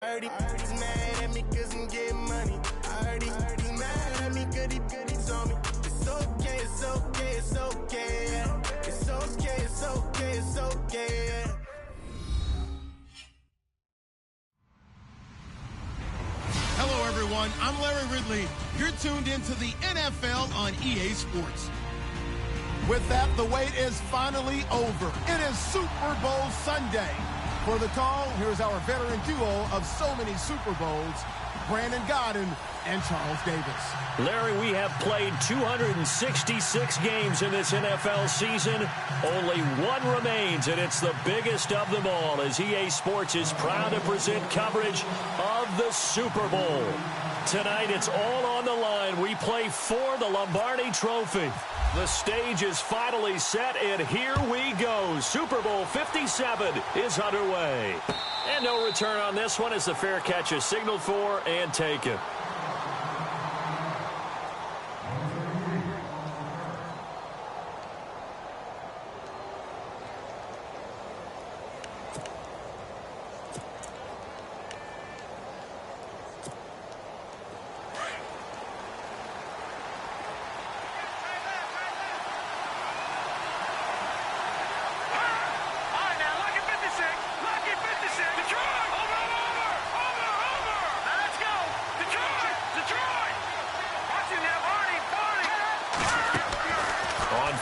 I heard he's mad at me cause I'm getting money. I heard he's mad at me cause he's on me. It's okay, it's okay, it's okay, yeah. It's okay, it's okay, it's okay, yeah. Hello, everyone. I'm Larry Ridley. You're tuned into the NFL on EA Sports. With that, the wait is finally over. It is Super Bowl Sunday. For the call, here's our veteran duo of so many Super Bowls, Brandon Godden and Charles Davis. Larry, we have played 266 games in this NFL season. Only one remains, and it's the biggest of them all, as EA Sports is proud to present coverage of the Super Bowl. Tonight, it's all on the line. We play for the Lombardi Trophy. The stage is finally set, and here we go. Super Bowl 57 is underway. And no return on this one as the fair catch is signaled for and taken.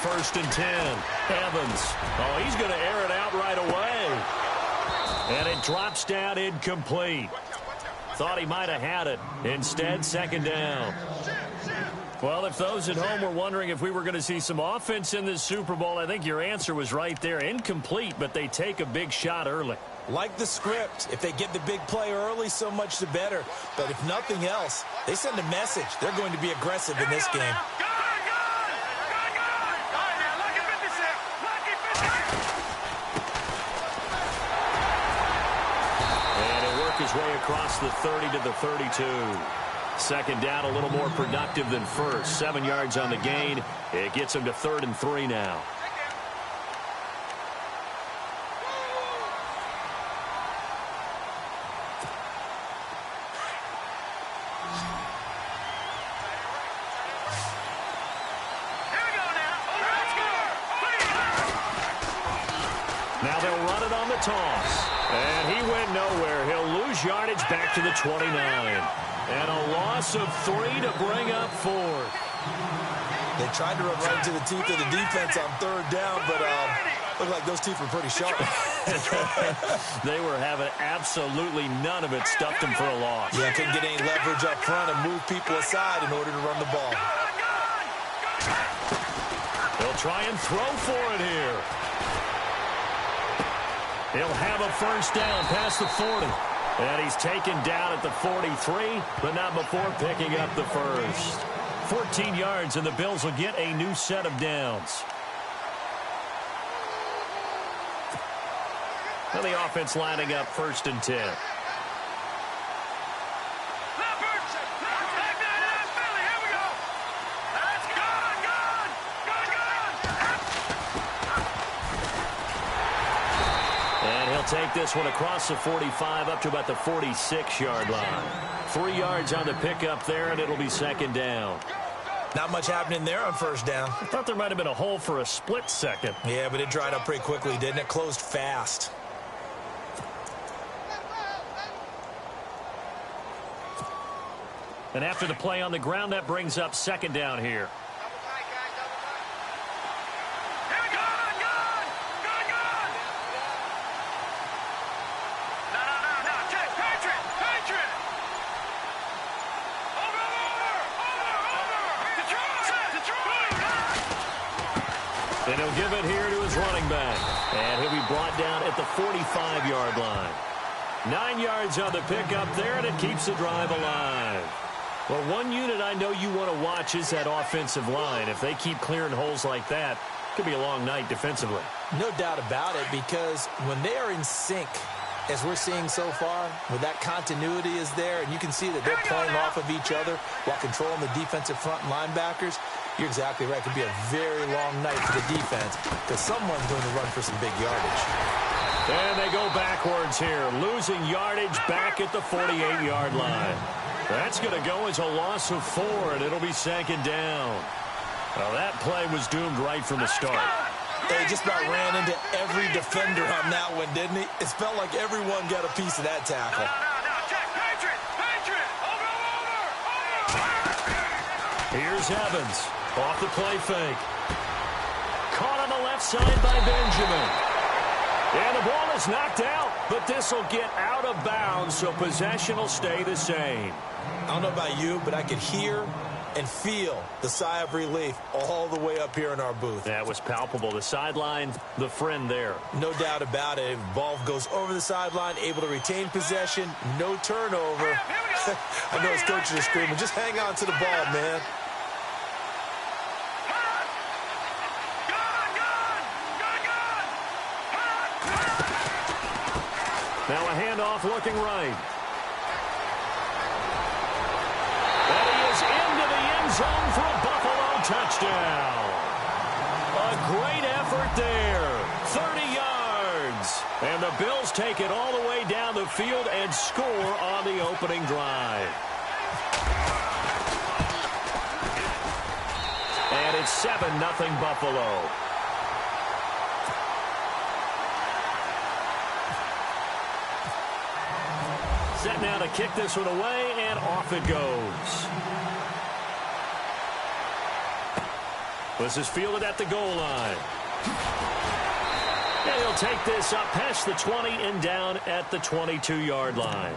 First and 10. Evans. Oh, he's going to air it out right away. And it drops down incomplete. Thought he might have had it. Instead, second down. Well, if those at home were wondering if we were going to see some offense in this Super Bowl, I think your answer was right there. Incomplete, but they take a big shot early. Like the script. If they get the big play early, so much the better. But if nothing else, they send a message. They're going to be aggressive in this game. His way across the 30 to the 32. Second down, a little more productive than first. 7 yards on the gain. It gets him to 3rd and 3 now. Now they'll run it on the toss. And he went nowhere. He'll lose yardage back to the 29. And a loss of 3 to bring up 4. They tried to run right into the teeth of the defense on 3rd down, but looked like those teeth were pretty sharp. They were having absolutely none of it. Stuffed them for a loss. Yeah, couldn't get any leverage up front and move people aside in order to run the ball. They'll try and throw for it here. He'll have a first down past the 40. And he's taken down at the 43, but not before picking up the first. 14 yards, and the Bills will get a new set of downs. Now the offense lining up 1st and 10. Take this one across the 45 up to about the 46-yard line. 3 yards on the pickup there, and it'll be second down. Not much happening there on first down. I thought there might have been a hole for a split second. Yeah, but it dried up pretty quickly, didn't it? Closed fast. And after the play on the ground, that brings up second down here. And he'll give it here to his running back. And he'll be brought down at the 45-yard line. 9 yards on the pickup there, and it keeps the drive alive. Well, one unit I know you want to watch is that offensive line. If they keep clearing holes like that, it could be a long night defensively. No doubt about it, because when they are in sync, as we're seeing so far, when that continuity is there, and you can see that they're playing off of each other while controlling the defensive front linebackers, you're exactly right. It could be a very long night for the defense because someone's going to run for some big yardage. And they go backwards here, losing yardage back at the 48-yard line. That's going to go as a loss of 4, and it'll be 2nd down. Well, that play was doomed right from the start. They just about ran into every defender on that one, didn't he? It felt like everyone got a piece of that tackle. Here's Evans, off the play fake. Caught on the left side by Benjamin. And the ball is knocked out, but this will get out of bounds, so possession will stay the same. I don't know about you, but I could hear and feel the sigh of relief all the way up here in our booth. That was palpable. The sideline, the friend there. No doubt about it. Ball goes over the sideline, able to retain possession, no turnover. I know his coaches are screaming, just hang on to the ball, man. Now a handoff looking right. And he is into the end zone for a Buffalo touchdown. A great effort there. 30 yards. And the Bills take it all the way down the field and score on the opening drive. And it's 7-0 Buffalo. Set now to kick this one away, and off it goes. This is fielded at the goal line. And he'll take this up past the 20 and down at the 22-yard line.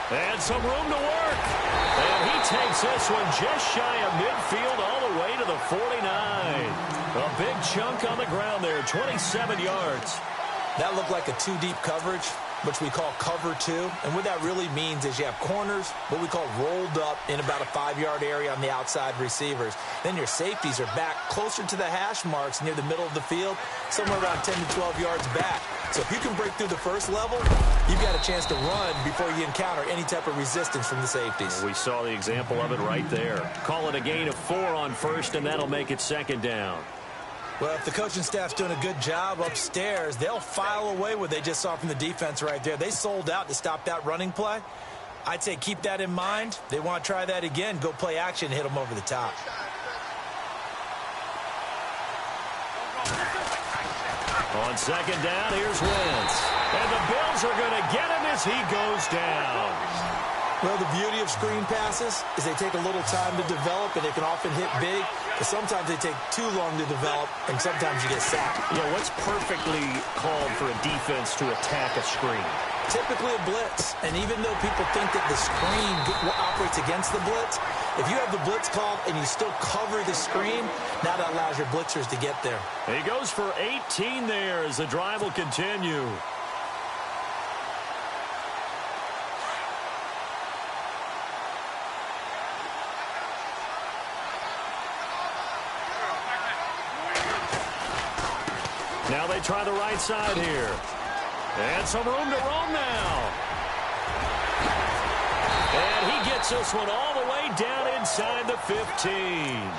And some room to work. And he takes this one just shy of midfield all the way to the 49. A big chunk on the ground there, 27 yards. That looked like a two-deep coverage, which we call cover two. And what that really means is you have corners, what we call rolled up in about a 5-yard area on the outside receivers. Then your safeties are back closer to the hash marks near the middle of the field, somewhere around 10 to 12 yards back. So if you can break through the first level, you've got a chance to run before you encounter any type of resistance from the safeties. We saw the example of it right there. Call it a gain of 4 on first, and that'll make it 2nd down. Well, if the coaching staff's doing a good job upstairs, they'll file away what they just saw from the defense right there. They sold out to stop that running play. I'd say keep that in mind. They want to try that again. Go play action, hit them over the top. On 2nd down, here's Wentz. And the Bills are going to get him as he goes down. Well, the beauty of screen passes is they take a little time to develop, and they can often hit big. But sometimes they take too long to develop, and sometimes you get sacked. You know, what's perfectly called for a defense to attack a screen? Typically a blitz. And even though people think that the screen operates against the blitz, if you have the blitz called and you still cover the screen, now that allows your blitzers to get there. He goes for 18 there as the drive will continue. Now they try the right side here. And some room to roam now. And he gets this one all the way down inside the 15.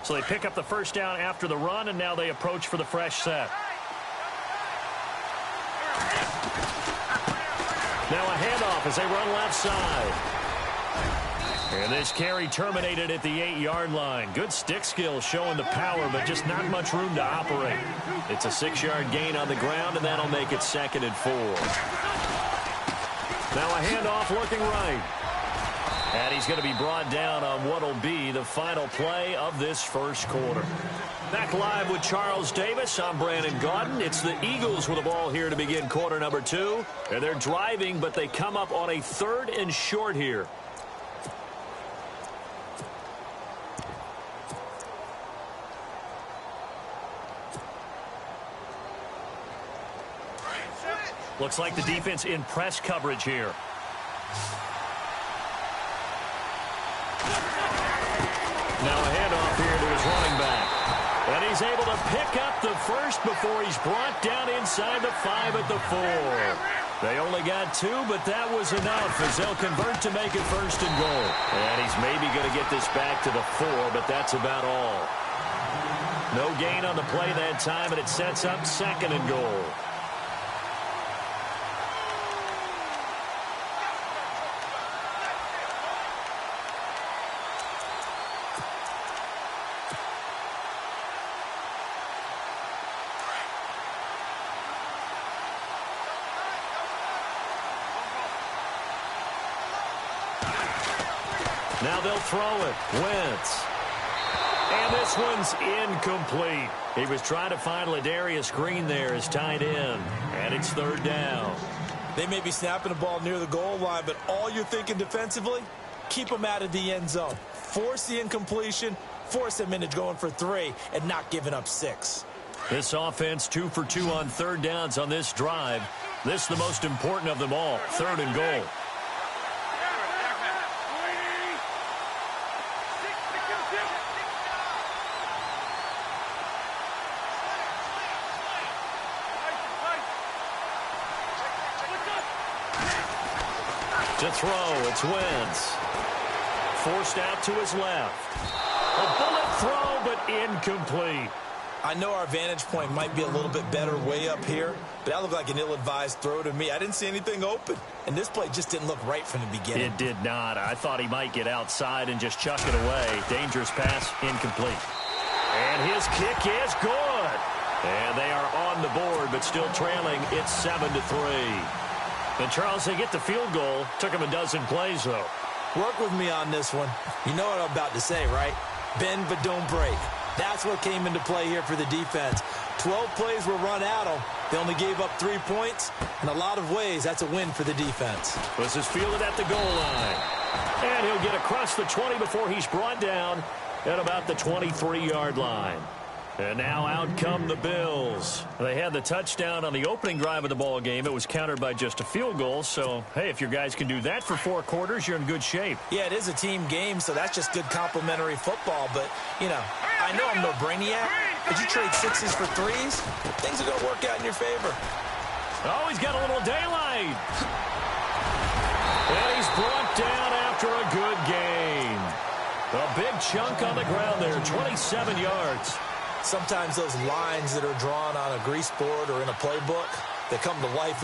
So they pick up the first down after the run, and now they approach for the fresh set. Now a handoff as they run left side. And this carry terminated at the 8-yard line. Good stick skills showing the power, but just not much room to operate. It's a 6-yard gain on the ground, and that'll make it 2nd and 4. Now a handoff looking right. And he's going to be brought down on what will be the final play of this first quarter. Back live with Charles Davis. I'm Brandon Gaudin. It's the Eagles with the ball here to begin quarter number 2. And they're driving, but they come up on a 3rd and short here. Looks like the defense in press coverage here. Now a handoff here to his running back. And he's able to pick up the first before he's brought down inside the 5 at the 4. They only got 2, but that was enough as they'll convert to make it 1st and goal. And he's maybe going to get this back to the 4, but that's about all. No gain on the play that time, and it sets up 2nd and goal. Now they'll throw it. Wentz. And this one's incomplete. He was trying to find Ladarius Green there as tight end. And it's 3rd down. They may be snapping the ball near the goal line, but all you're thinking defensively, keep them out of the end zone. Force the incompletion, force them into going for 3, and not giving up 6. This offense 2 for 2 on 3rd downs on this drive. This is the most important of them all. 3rd and goal. To throw, it's Wentz. Forced out to his left. A bullet throw, but incomplete. I know our vantage point might be a little bit better way up here, but that looked like an ill-advised throw to me. I didn't see anything open, and this play just didn't look right from the beginning. It did not. I thought he might get outside and just chuck it away. Dangerous pass, incomplete. And his kick is good. And they are on the board, but still trailing. It's 7-3. And Charles, they get the field goal. Took him a dozen plays, though. Work with me on this one. You know what I'm about to say, right? Bend but don't break. That's what came into play here for the defense. 12 plays were run at them. They only gave up 3 points. In a lot of ways, that's a win for the defense. This is fielded at the goal line. And he'll get across the 20 before he's brought down at about the 23-yard line. And now out come the Bills. They had the touchdown on the opening drive of the ball game. It was countered by just a field goal. So, hey, if your guys can do that for 4 quarters, you're in good shape. Yeah, it is a team game, so that's just good complimentary football. But, you know, I know I'm no brainiac, but you trade 6s for 3s, things are going to work out in your favor. Oh, he's got a little daylight. And he's brought down after a good gain. A big chunk on the ground there, 27 yards. Sometimes those lines that are drawn on a grease board or in a playbook, they come to life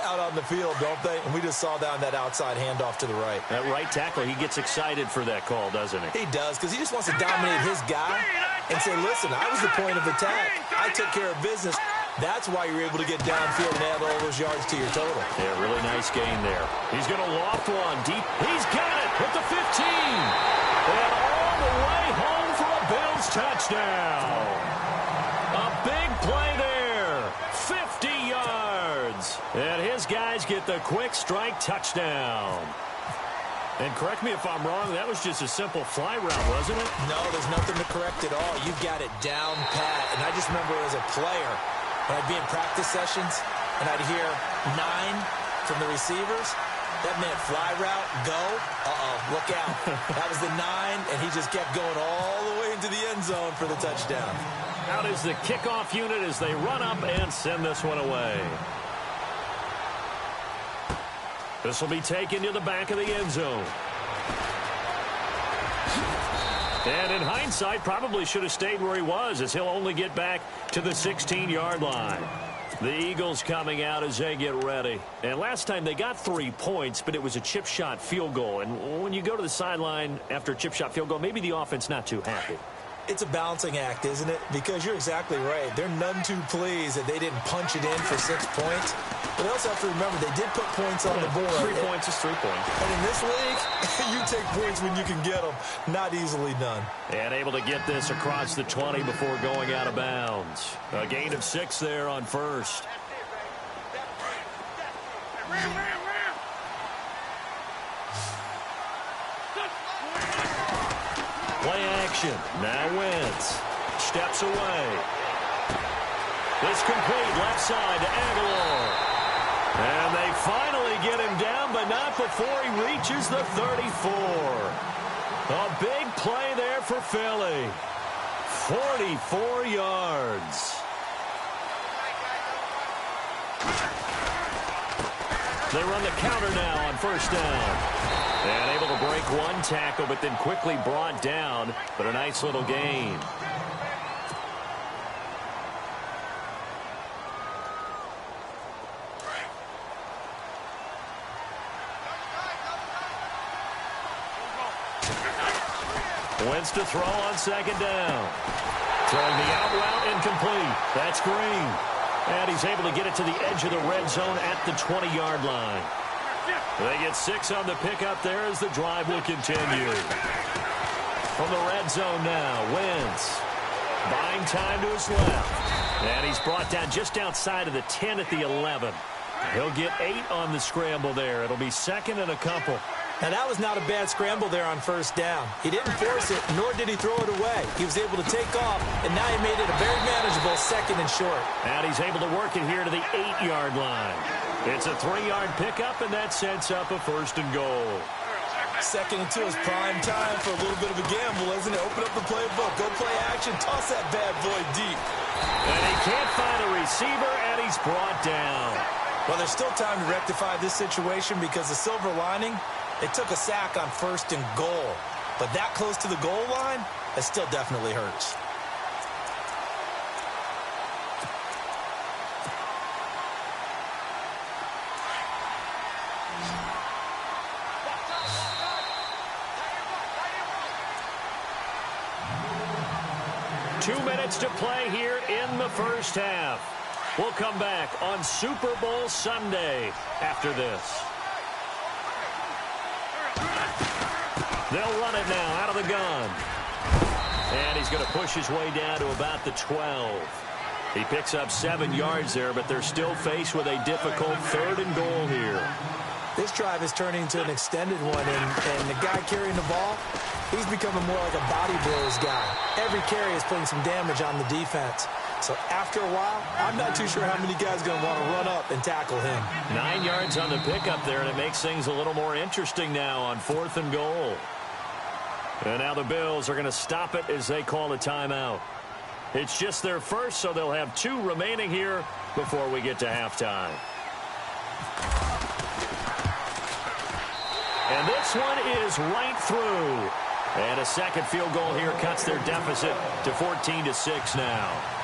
out on the field, don't they? And we just saw down that outside handoff to the right. That right tackle, he gets excited for that call, doesn't he? He does, because he just wants to dominate his guy and say, listen, I was the point of attack. I took care of business. That's why you're able to get downfield and add all those yards to your total. Yeah, really nice gain there. He's going to loft one deep. He's got it at the 15. And all the way home for a Bills touchdown. A big play there. 50 yards. And his guys get the quick strike touchdown. And correct me if I'm wrong, that was just a simple fly route, wasn't it? No, there's nothing to correct at all. You've got it down pat. And I just remember as a player, when I'd be in practice sessions and I'd hear 9 from the receivers, that meant fly route, go, look out. That was the 9, and he just kept going all the way into the end zone for the touchdown. Out is the kickoff unit as they run up and send this one away. This will be taken to the back of the end zone. And in hindsight, probably should have stayed where he was, as he'll only get back to the 16-yard line. The Eagles coming out as they get ready. And last time they got 3 points, but it was a chip shot field goal. And when you go to the sideline after a chip shot field goal, maybe the offense not too happy. It's a balancing act, isn't it? Because you're exactly right. They're none too pleased that they didn't punch it in for 6 points. But they also have to remember they did put points on the board. 3 points is 3 points. And in this league, you take points when you can get them. Not easily done. And able to get this across the 20 before going out of bounds. A gain of 6 there on first. Play action. Now Wentz. Steps away. It's complete left side to Aguilar. And they finally get him down, but not before he reaches the 34. A big play there for Philly. 44 yards. They run the counter now on first down. And able to break one tackle, but then quickly brought down. But a nice little gain. Wentz to throw on second down. Throwing the out route incomplete. That's Green. And he's able to get it to the edge of the red zone at the 20-yard line. They get 6 on the pickup there as the drive will continue. From the red zone now, Wentz buying time to his left. And he's brought down just outside of the 10 at the 11. He'll get 8 on the scramble there. It'll be second and a couple. Now, that was not a bad scramble there on first down. He didn't force it, nor did he throw it away. He was able to take off, and now he made it a very manageable second and short. And he's able to work it here to the 8-yard line. It's a 3-yard pickup, and that sets up a first and goal. Second and 2 is prime time for a little bit of a gamble, isn't it? Open up the playbook, go play action, toss that bad boy deep. And he can't find a receiver, and he's brought down. Well, there's still time to rectify this situation because the silver lining, they took a sack on first and goal. But that close to the goal line, it still definitely hurts. Two minutes to play here in the first half. We'll come back on Super Bowl Sunday after this. They'll run it now out of the gun. And he's going to push his way down to about the 12. He picks up 7 yards there, but they're still faced with a difficult 3rd and goal here. This drive is turning into an extended one, and the guy carrying the ball, he's becoming more like a body blows guy. Every carry is putting some damage on the defense. So after a while, I'm not too sure how many guys are going to want to run up and tackle him. 9 yards on the pickup there, and it makes things a little more interesting now on 4th and goal. And now the Bills are going to stop it as they call a timeout. It's just their first, so they'll have 2 remaining here before we get to halftime. And this one is right through. And a second field goal here cuts their deficit to 14-6 now.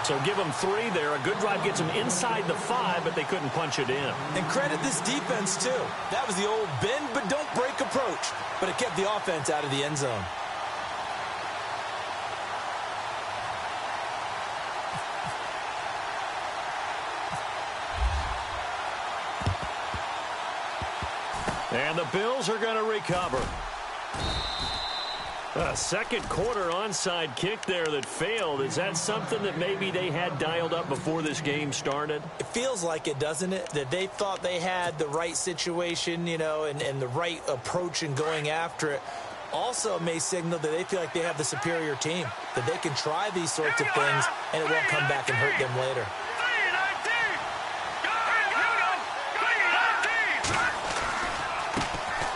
So give them 3 there. A good drive gets them inside the 5, but they couldn't punch it in. And credit this defense, too. That was the old bend but don't break approach. But it kept the offense out of the end zone. And the Bills are going to recover. A second quarter onside kick there that failed. Is that something that maybe they had dialed up before this game started? It feels like it, doesn't it? That they thought they had the right situation, you know, and the right approach in going after it. Also may signal that they feel like they have the superior team, that they can try these sorts of things, and it won't come back and hurt them later.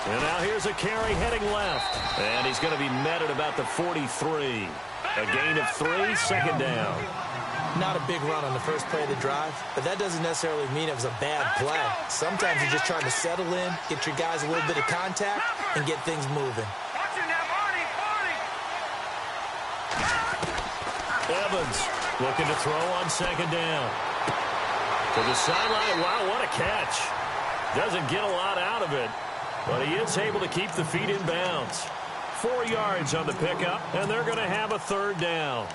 And now here's a carry heading left. And he's going to be met at about the 43. A gain of 3, second down. Not a big run on the first play of the drive, but that doesn't necessarily mean it was a bad play. Sometimes you're just trying to settle in, get your guys a little bit of contact, and get things moving. Evans looking to throw on second down. To the sideline. Wow, what a catch. Doesn't get a lot out of it, but he is able to keep the feet in bounds. 4 yards on the pickup, and they're going to have a third down.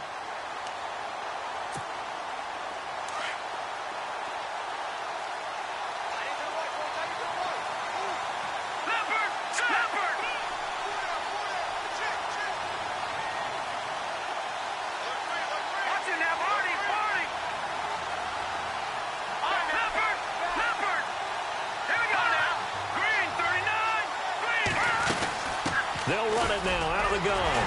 They'll run it now out of the gun.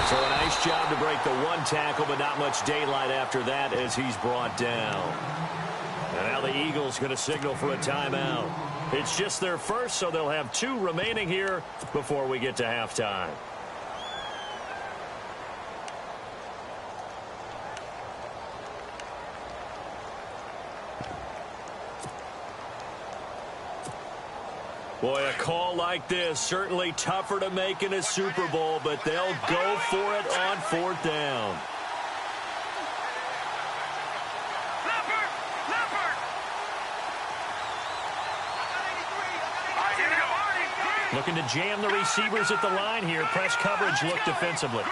So a nice job to break the one tackle, but not much daylight after that as he's brought down. And now the Eagles going to signal for a timeout. It's just their first, so they'll have 2 remaining here before we get to halftime. Boy, a call like this, certainly tougher to make in a Super Bowl, but they'll go for it on 4th down. Looking to jam the receivers at the line here. Press coverage look defensively.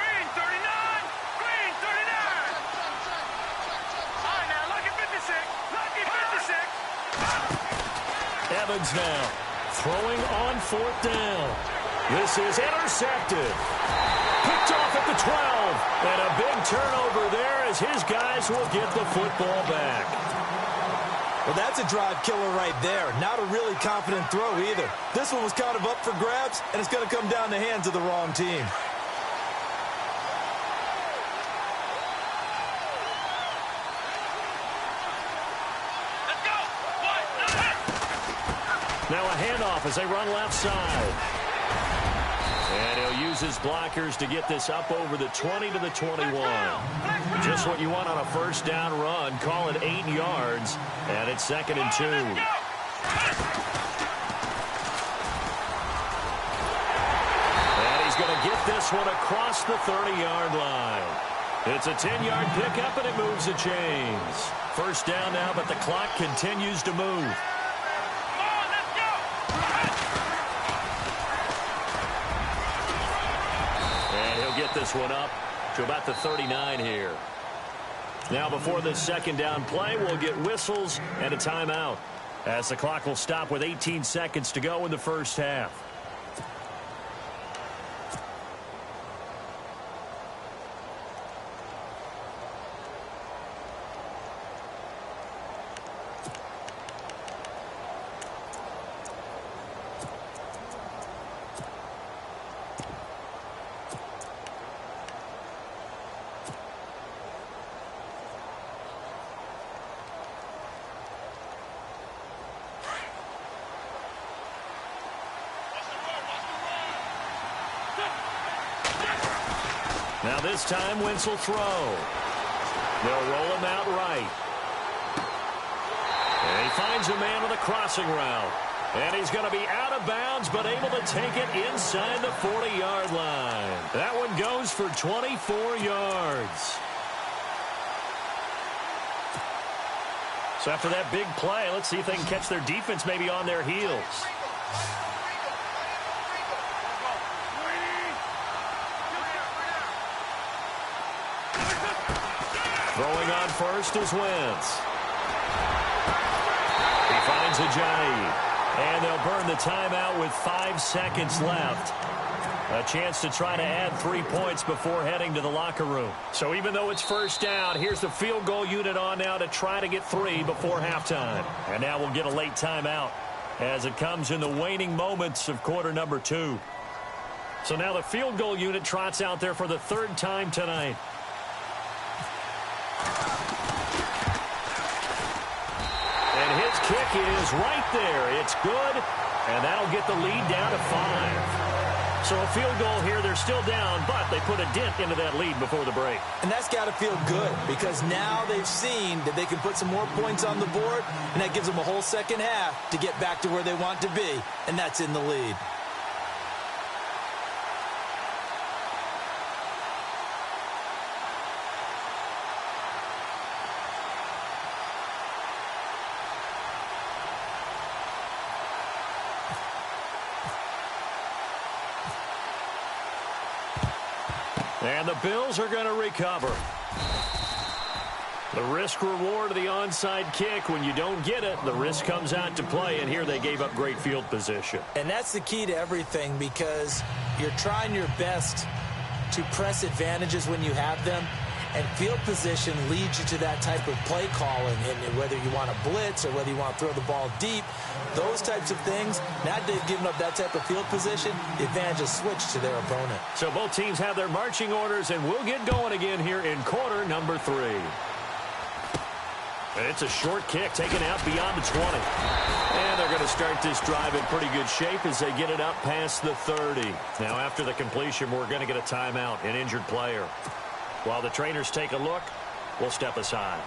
Evans now. Throwing on 4th down. This is intercepted. Picked off at the 12. And a big turnover there as his guys will get the football back. Well, that's a drive killer right there. Not a really confident throw either. This one was kind of up for grabs, and it's going to come down the hands of the wrong team. Now a handoff as they run left side. And he'll use his blockers to get this up over the 20 to the 21. Just what you want on a first down run. Call it 8 yards. And it's 2nd and 2. And he's going to get this one across the 30-yard line. It's a 10-yard pickup, and it moves the chains. First down now, but the clock continues to move. Get this one up to about the 39 here. Now before this 2nd down play, we'll get whistles and a timeout as the clock will stop with 18 seconds to go in the first half. Now this time, Wentz will throw. They'll roll him out right. And he finds a man with a crossing route. And he's going to be out of bounds, but able to take it inside the 40-yard line. That one goes for 24 yards. So after that big play, let's see if they can catch their defense maybe on their heels. Throwing on first is Wentz. He finds Ajayi. And they'll burn the timeout with 5 seconds left. A chance to try to add 3 points before heading to the locker room. So even though it's first down, here's the field goal unit on now to try to get 3 before halftime. And now we'll get a late timeout as it comes in the waning moments of quarter number 2. So now the field goal unit trots out there for the 3rd time tonight. And his kick is right there. It's good, and that'll get the lead down to 5. So a field goal here, they're still down, but they put a dent into that lead before the break. And that's got to feel good because now they've seen that they can put some more points on the board, and that gives them a whole second half to get back to where they want to be, and that's in the lead. And the Bills are going to recover. The risk reward of the onside kick, when you don't get it, the risk comes out to play, and here they gave up great field position. And that's the key to everything, because you're trying your best to press advantages when you have them, and field position leads you to that type of play calling, and whether you want to blitz or whether you want to throw the ball deep, those types of things. Now that they've given up that type of field position, the advantage is switched to their opponent. So both teams have their marching orders, and we'll get going again here in quarter number 3. And it's a short kick taken out beyond the 20. And they're going to start this drive in pretty good shape as they get it up past the 30. Now after the completion, we're going to get a timeout, an injured player. While the trainers take a look, we'll step aside.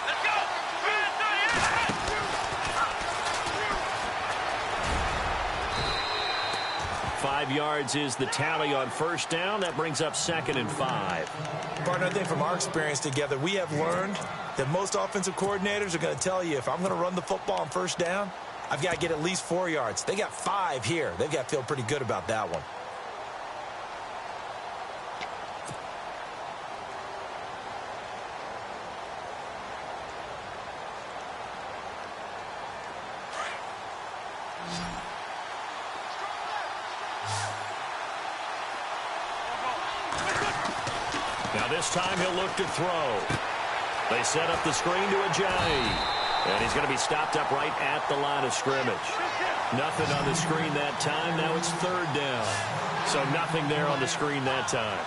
Let's go! 5 yards is the tally on first down. That brings up 2nd and 5. Partner, I think from our experience together, we have learned that most offensive coordinators are going to tell you, if I'm going to run the football on first down, I've got to get at least 4 yards. They got 5 here. They've got to feel pretty good about that one. Now this time he'll look to throw. They set up the screen to Ajayi. And he's going to be stopped up right at the line of scrimmage. Nothing on the screen that time. Now it's 3rd down. So nothing there on the screen that time.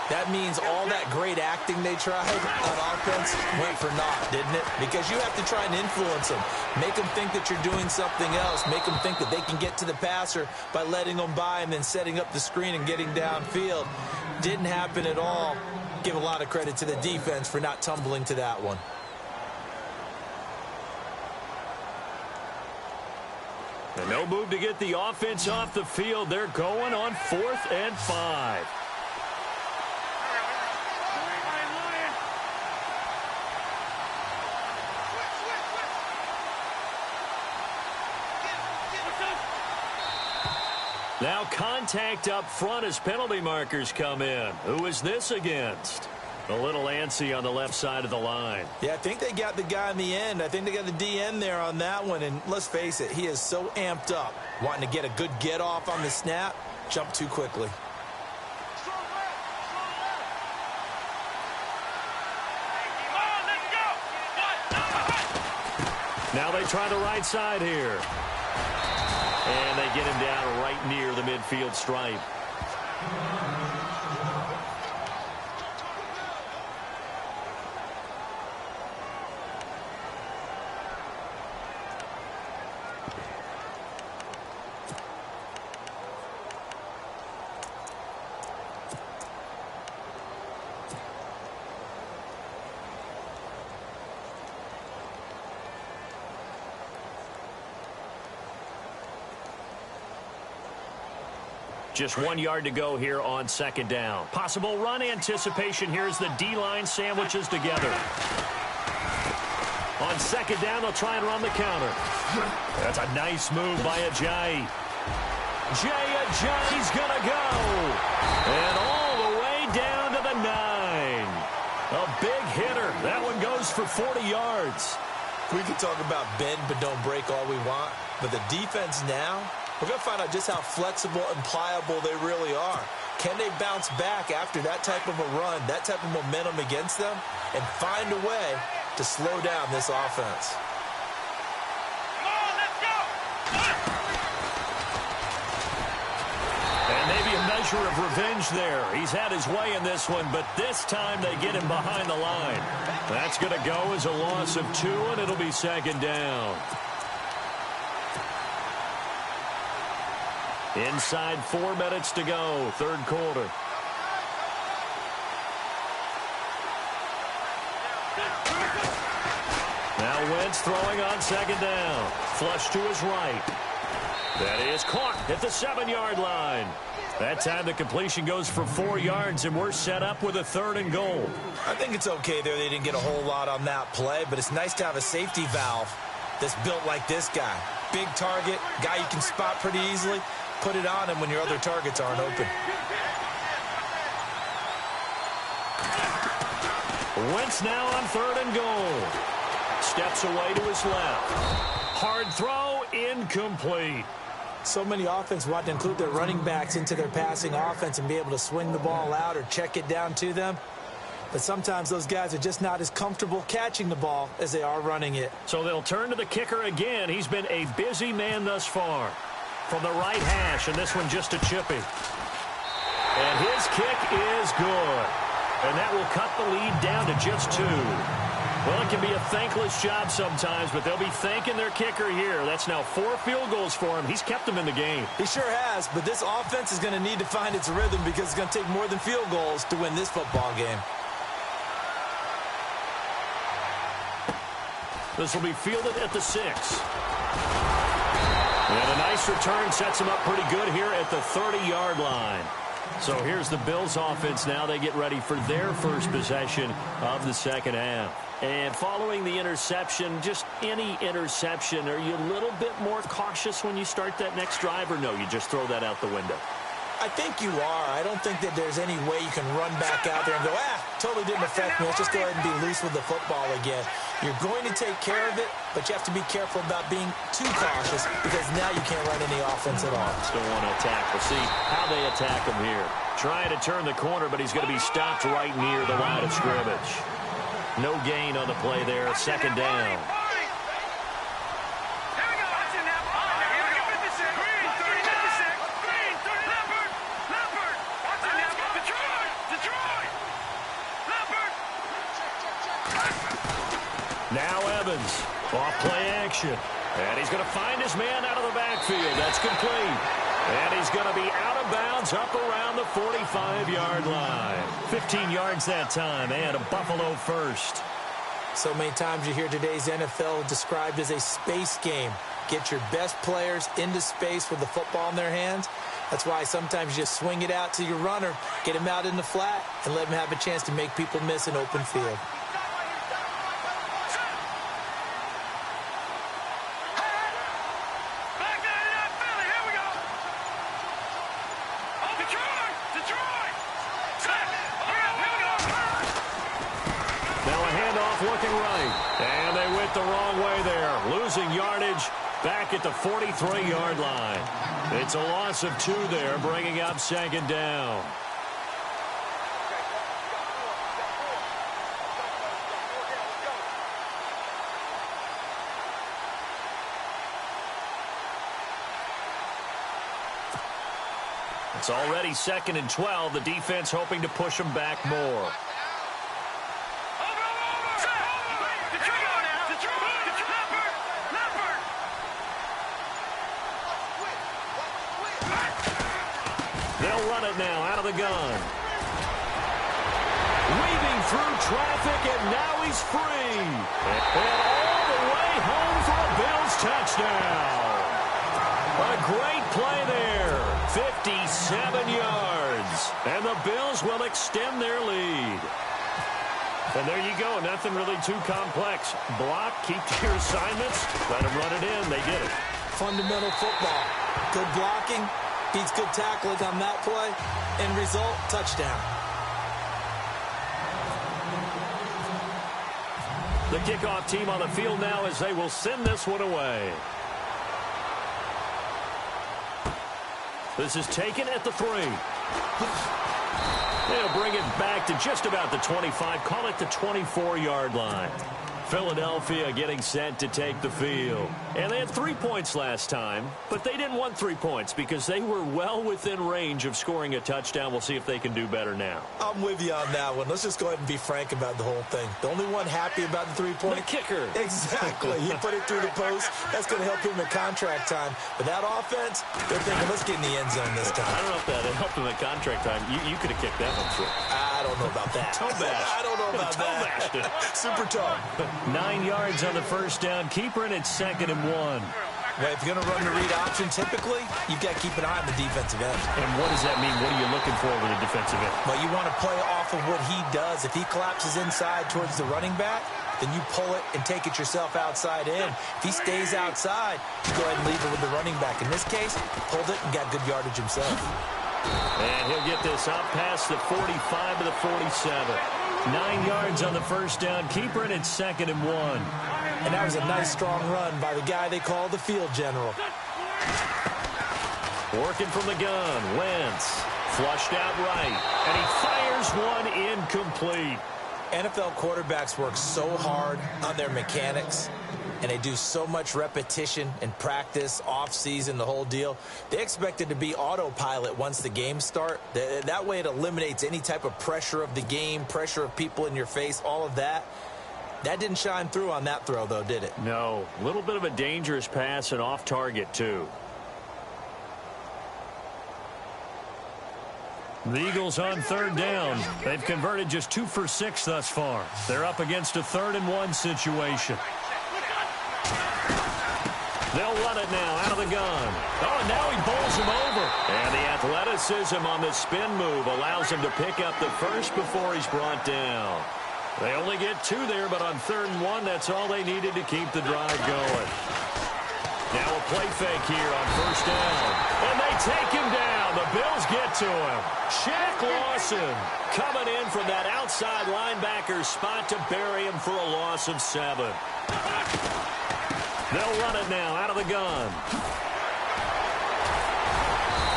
That means all that great acting they tried on offense went for naught, didn't it? Because you have to try and influence them. Make them think that you're doing something else. Make them think that they can get to the passer by letting them by and then setting up the screen and getting downfield. Didn't happen at all. Give a lot of credit to the defense for not tumbling to that one. And no move to get the offense off the field. They're going on 4th and 5. Now contact up front as penalty markers come in. Who is this against? A little antsy on the left side of the line. Yeah, I think they got the guy in the end. I think they got the DN there on that one. And let's face it, he is so amped up, wanting to get a good get off on the snap, jump too quickly. Now they try the right side here. And they get him down right near the midfield stripe. Just 1 yard to go here on 2nd down. Possible run anticipation. Here's the D-line sandwiches together. On 2nd down, they'll try and run the counter. That's a nice move by Ajayi. Ajayi's going to go. And all the way down to the 9. A big hitter. That one goes for 40 yards. We can talk about bend but don't break all we want, but the defense now, we're going to find out just how flexible and pliable they really are. Can they bounce back after that type of a run, that type of momentum against them, and find a way to slow down this offense? And maybe a measure of revenge there. He's had his way in this one, but this time they get him behind the line. That's going to go as a loss of 2, and it'll be 2nd down. Inside 4 minutes to go, 3rd quarter. Now Wentz throwing on 2nd down. Flush to his right. That is caught at the 7-yard line. That time the completion goes for 4 yards, and we're set up with a 3rd and goal. I think it's okay there. They didn't get a whole lot on that play, but it's nice to have a safety valve that's built like this guy. Big target, guy you can spot pretty easily. Put it on him when your other targets aren't open. Wentz now on 3rd and goal. Steps away to his left. Hard throw, incomplete. So many offenses want to include their running backs into their passing offense and be able to swing the ball out or check it down to them. But sometimes those guys are just not as comfortable catching the ball as they are running it. So they'll turn to the kicker again. He's been a busy man thus far. From the right hash, and this one just a chippy. And his kick is good. And that will cut the lead down to just 2. Well, it can be a thankless job sometimes, but they'll be thanking their kicker here. That's now 4 field goals for him. He's kept them in the game. He sure has, but this offense is going to need to find its rhythm because it's going to take more than field goals to win this football game. This will be fielded at the 6. And a nice return sets him up pretty good here at the 30-yard line. So here's the Bills offense now. They get ready for their first possession of the second half. And following the interception, just any interception, are you a little bit more cautious when you start that next drive, or no, you just throw that out the window? I think you are. I don't think that there's any way you can run back out there and go, totally didn't affect me. Let's just go ahead and be loose with the football again. You're going to take care of it, but you have to be careful about being too cautious because now you can't run any offense at all. Still want to attack. We'll see how they attack him here. Trying to turn the corner, but he's going to be stopped right near the line of scrimmage. No gain on the play there. 2nd down. Now Evans, off play action. And he's going to find his man out of the backfield. That's complete. And he's going to be out of bounds up around the 45-yard line. 15 yards that time, and a Buffalo first. So many times you hear today's NFL described as a space game. Get your best players into space with the football in their hands. That's why sometimes you just swing it out to your runner, get him out in the flat, and let him have a chance to make people miss an open field. Looking right, and they went the wrong way there, losing yardage back at the 43-yard line. It's a loss of 2 there, bringing up 2nd down. It's already 2nd and 12. The defense hoping to push them back more. They'll run it now out of the gun. Weaving through traffic, and now he's free. And all the way home for a Bills touchdown. A great play there. 57 yards. And the Bills will extend their lead. And there you go. Nothing really too complex. Block, keep to your assignments, let them run it in. They did it. Fundamental football. Good blocking. Beats good tackling on that play. End result, touchdown. The kickoff team on the field now as they will send this one away. This is taken at the 3. They'll bring it back to just about the 25. Call it the 24-yard line. Philadelphia getting set to take the field. And they had 3 points last time, but they didn't want 3 points because they were well within range of scoring a touchdown. We'll see if they can do better now. I'm with you on that one. Let's just go ahead and be frank about the whole thing. The only one happy about the 3-point? The kicker. Exactly. He put it through the post. That's going to help him at contract time. But that offense, they're thinking, let's get in the end zone this time. I don't know if that helped him at contract time. You could have kicked that one through. I don't know about that. Toe bash. I don't know about that. Super toe. 9 yards on the first down. Keeper in at 2nd and 1. Well, if you're going to run the read option, typically, you've got to keep an eye on the defensive end. And what does that mean? What are you looking for with a defensive end? Well, you want to play off of what he does. If he collapses inside towards the running back, then you pull it and take it yourself outside in. If he stays outside, you go ahead and leave it with the running back. In this case, pulled it and got good yardage himself. And he'll get this up past the 45 to the 47. 9 yards on the first down. Keeper, and it's 2nd and 1. And that was a nice, strong run by the guy they call the field general. Working from the gun. Wentz flushed out right. And he fires one incomplete. NFL quarterbacks work so hard on their mechanics, and they do so much repetition and practice, off-season, the whole deal. They expect it to be autopilot once the games start. That way it eliminates any type of pressure of the game, pressure of people in your face, all of that. That didn't shine through on that throw, though, did it? No. A little bit of a dangerous pass and off target, too. The Eagles on 3rd down. They've converted just 2 for 6 thus far. They're up against a 3rd and 1 situation. They'll run it now out of the gun. Oh, and now he bowls him over. And the athleticism on this spin move allows him to pick up the first before he's brought down. They only get 2 there, but on 3rd and 1, that's all they needed to keep the drive going. Now a play fake here on 1st down. And they take him down. The Bills get to him. Shaq Lawson coming in from that outside linebacker spot to bury him for a loss of 7. They'll run it now out of the gun.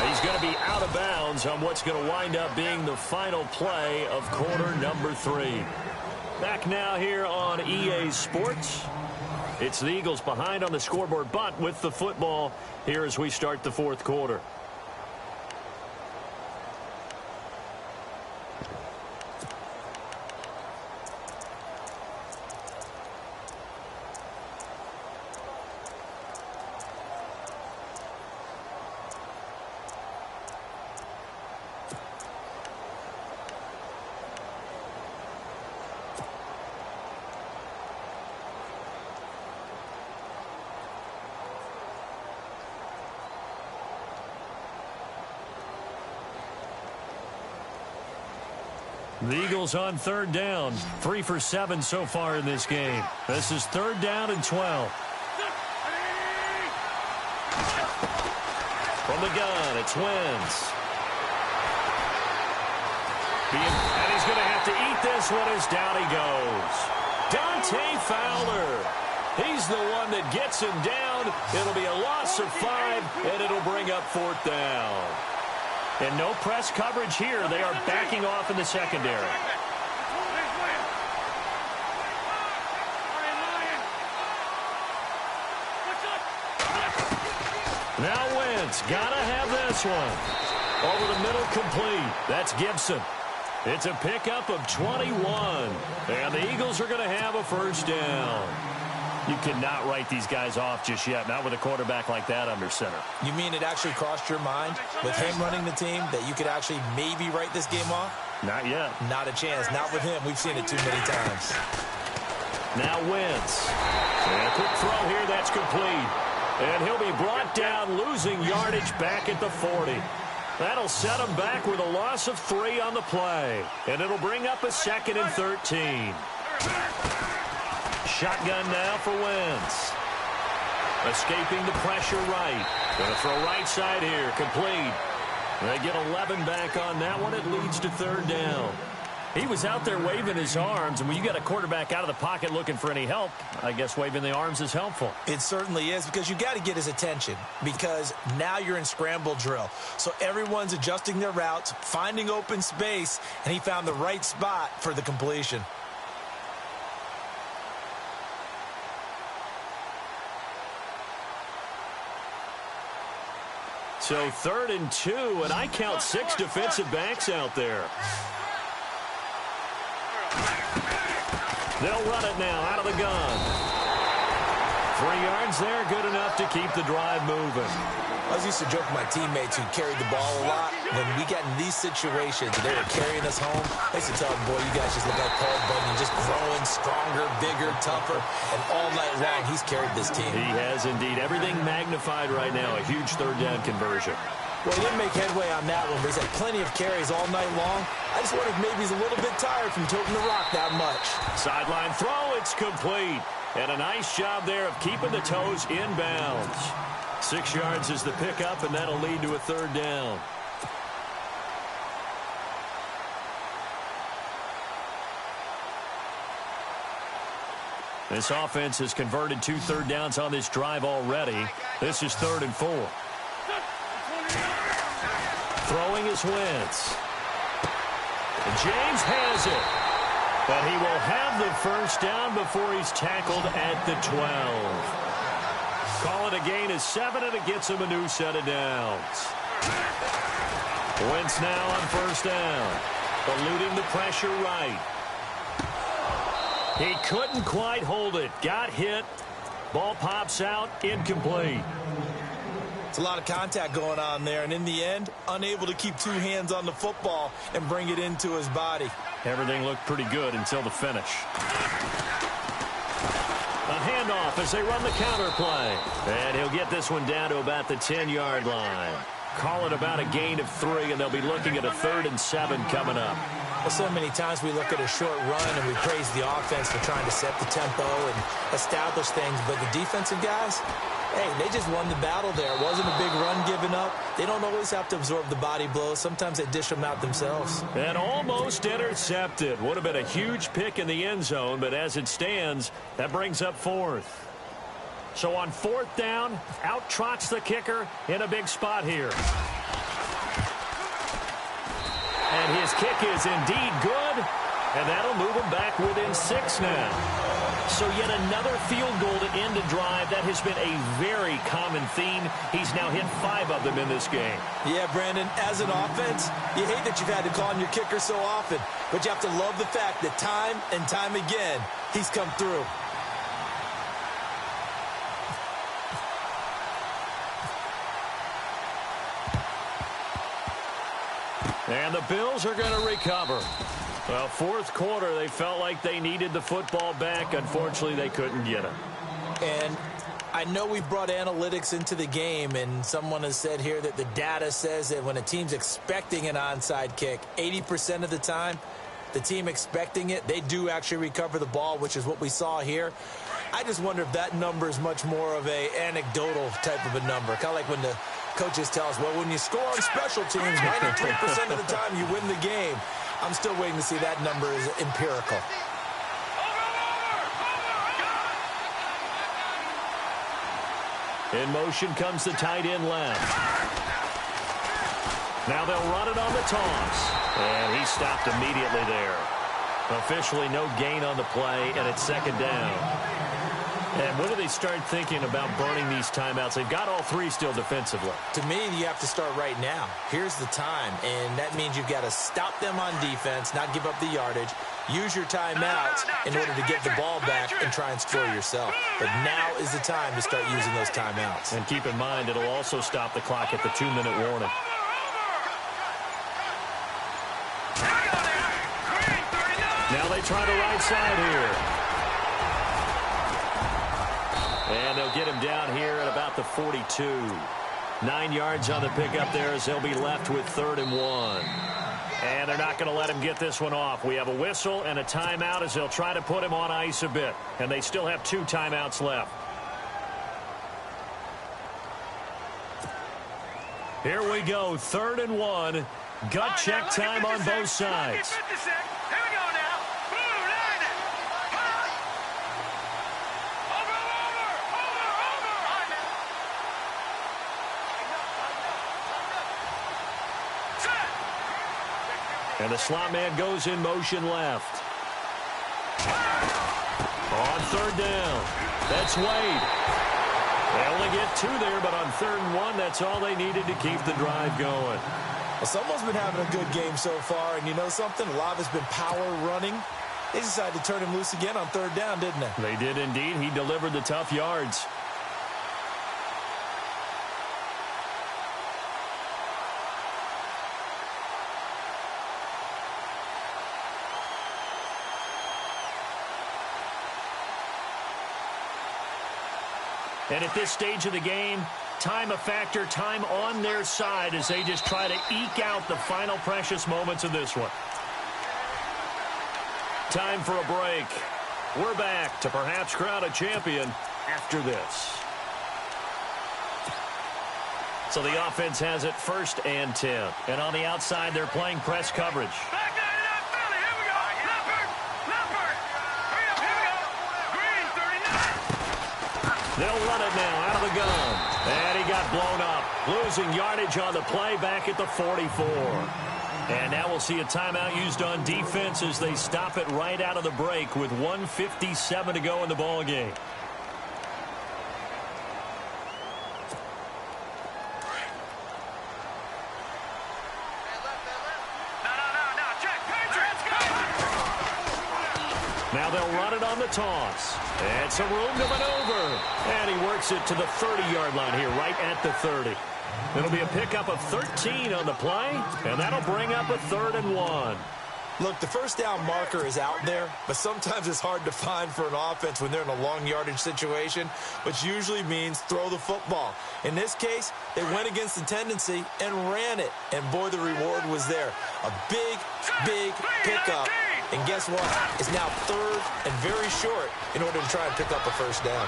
He's going to be out of bounds on what's going to wind up being the final play of quarter number 3. Back now here on EA Sports. It's the Eagles behind on the scoreboard, but with the football here as we start the 4th quarter. The Eagles on 3rd down. 3 for 7 so far in this game. This is 3rd down and 12. From the gun, it's Wentz. And he's going to have to eat this one as down he goes. Dante Fowler. He's the one that gets him down. It'll be a loss of 5, and it'll bring up 4th down. And no press coverage here. They are backing off in the secondary. Now Wentz, gotta have this one. Over the middle, complete. That's Gibson. It's a pickup of 21. And the Eagles are going to have a 1st down. You cannot write these guys off just yet, not with a quarterback like that under center. You mean it actually crossed your mind with him running the team that you could actually maybe write this game off? Not yet. Not a chance. Not with him. We've seen it too many times. Now Wentz. And a quick throw here. That's complete. And he'll be brought down, losing yardage back at the 40. That'll set him back with a loss of 3 on the play. And it'll bring up a 2nd and 13. Shotgun now for Wentz. Escaping the pressure right. Going to throw right side here. Complete. They get 11 back on that one. It leads to 3rd down. He was out there waving his arms, and when you got a quarterback out of the pocket looking for any help, I guess waving the arms is helpful. It certainly is, because you got to get his attention, because now you're in scramble drill. So everyone's adjusting their routes, finding open space, and he found the right spot for the completion. So 3rd and 2, and I count 6 defensive backs out there. They'll run it now out of the gun. 3 yards there, good enough to keep the drive moving. I was used to joke with my teammates who carried the ball a lot. When we got in these situations and they were carrying us home, I used to tell them, boy, you guys just look like Paul Bunyan, just growing strong stronger, bigger, tougher, and all night long he's carried this team. He has indeed. Everything magnified right now. A huge third down conversion. Well, he didn't make headway on that one, but he's had plenty of carries all night long. I just wonder if maybe he's a little bit tired from toting the rock that much. Sideline throw, it's complete. And a nice job there of keeping the toes in bounds. 6 yards is the pickup, and that'll lead to a third down. This offense has converted 2 third downs on this drive already. This is 3rd and 4. Throwing is Wentz. And James has it. But he will have the first down before he's tackled at the 12. Call it a gain of 7, and it gets him a new set of downs. Wentz now on first down. Eluding the pressure right. He couldn't quite hold it. Got hit. Ball pops out. Incomplete. It's a lot of contact going on there, and in the end, unable to keep 2 hands on the football and bring it into his body. Everything looked pretty good until the finish. A handoff as they run the counter play. And he'll get this one down to about the 10-yard line. Call it about a gain of 3, and they'll be looking at a 3rd and 7 coming up. Well, so many times we look at a short run and we praise the offense for trying to set the tempo and establish things, but the defensive guys, hey, they just won the battle there. It wasn't a big run given up. They don't always have to absorb the body blows. Sometimes they dish them out themselves. And almost intercepted. Would have been a huge pick in the end zone, but as it stands, that brings up 4th. So on 4th down, out trots the kicker in a big spot here. And his kick is indeed good, and that'll move him back within 6 now. So yet another field goal to end a drive. That has been a very common theme. He's now hit 5 of them in this game. Yeah, Brandon, as an offense, you hate that you've had to call on your kicker so often, but you have to love the fact that time and time again, he's come through. And the Bills are going to recover. Well, 4th quarter, they felt like they needed the football back. Unfortunately, they couldn't get it. And I know we brought analytics into the game, and someone has said here that the data says that when a team's expecting an onside kick, 80% of the time, the team expecting it, they do actually recover the ball, which is what we saw here. I just wonder if that number is much more of a anecdotal type of a number, kind of like when the coaches tell us, well, when you score on special teams, 93% of the time you win the game. I'm still waiting to see that number is empirical. In motion comes the tight end left. Now they'll run it on the toss. And he stopped immediately there. Officially no gain on the play, and it's 2nd down. And when do they start thinking about burning these timeouts? They've got all 3 still defensively. To me, you have to start right now. Here's the time, and that means you've got to stop them on defense, not give up the yardage, use your timeouts in order to get the ball back and try and score yourself. But now is the time to start using those timeouts. And keep in mind, it'll also stop the clock at the 2-minute warning. Now they try the right side here. And they'll get him down here at about the 42. 9 yards on the pickup there as they'll be left with 3rd and 1. And they're not going to let him get this one off. We have a whistle and a timeout as they'll try to put him on ice a bit. And they still have 2 timeouts left. Here we go, 3rd and 1. Gut check time on both sides. And the slot man goes in motion left. On 3rd down, that's Wade. They only get 2 there, but on 3rd and 1, that's all they needed to keep the drive going. Well, someone's been having a good game so far, and you know something? A lot of it's been power running. They decided to turn him loose again on 3rd down, didn't they? They did indeed. He delivered the tough yards. And at this stage of the game, time a factor, time on their side as they just try to eke out the final precious moments of this one. Time for a break. We're back to perhaps crown a champion after this. So the offense has it 1st and 10. And on the outside, they're playing press coverage. They'll run it now out of the gun. And he got blown up. Losing yardage on the play back at the 44. And now we'll see a timeout used on defense as they stop it right out of the break with 1:57 to go in the ball game. Now they'll run it on the toss. And some room to maneuver. And he works it to the 30-yard line here, right at the 30. It'll be a pickup of 13 on the play, and that'll bring up a 3rd and 1. Look, the first down marker is out there, but sometimes it's hard to find for an offense when they're in a long yardage situation, which usually means throw the football. In this case, they went against the tendency and ran it, and boy, the reward was there. A big, big pickup. And guess what? It's now 3rd and very short in order to try and pick up a first down.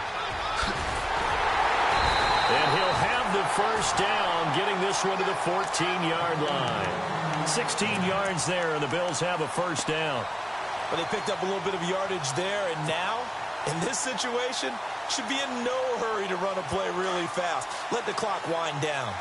And he'll have the first down, getting this one to the 14-yard line. 16 yards there, and the Bills have a first down. But they picked up a little bit of yardage there, and now, in this situation, should be in no hurry to run a play really fast. Let the clock wind down.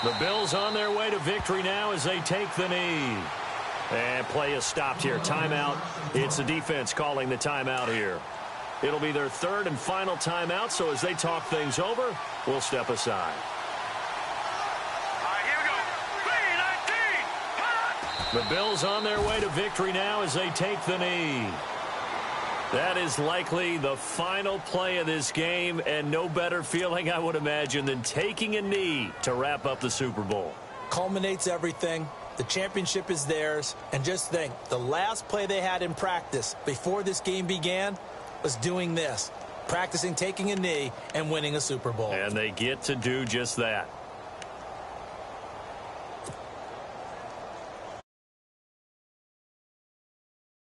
The Bills on their way to victory now as they take the knee. And play is stopped here. Timeout. It's the defense calling the timeout here. It'll be their 3rd and final timeout, so as they talk things over, we'll step aside. All right, here we go. 3-19. The Bills on their way to victory now as they take the knee. That is likely the final play of this game, and no better feeling, I would imagine, than taking a knee to wrap up the Super Bowl. Culminates everything. The championship is theirs. And just think, the last play they had in practice before this game began was doing this, practicing taking a knee and winning a Super Bowl. And they get to do just that.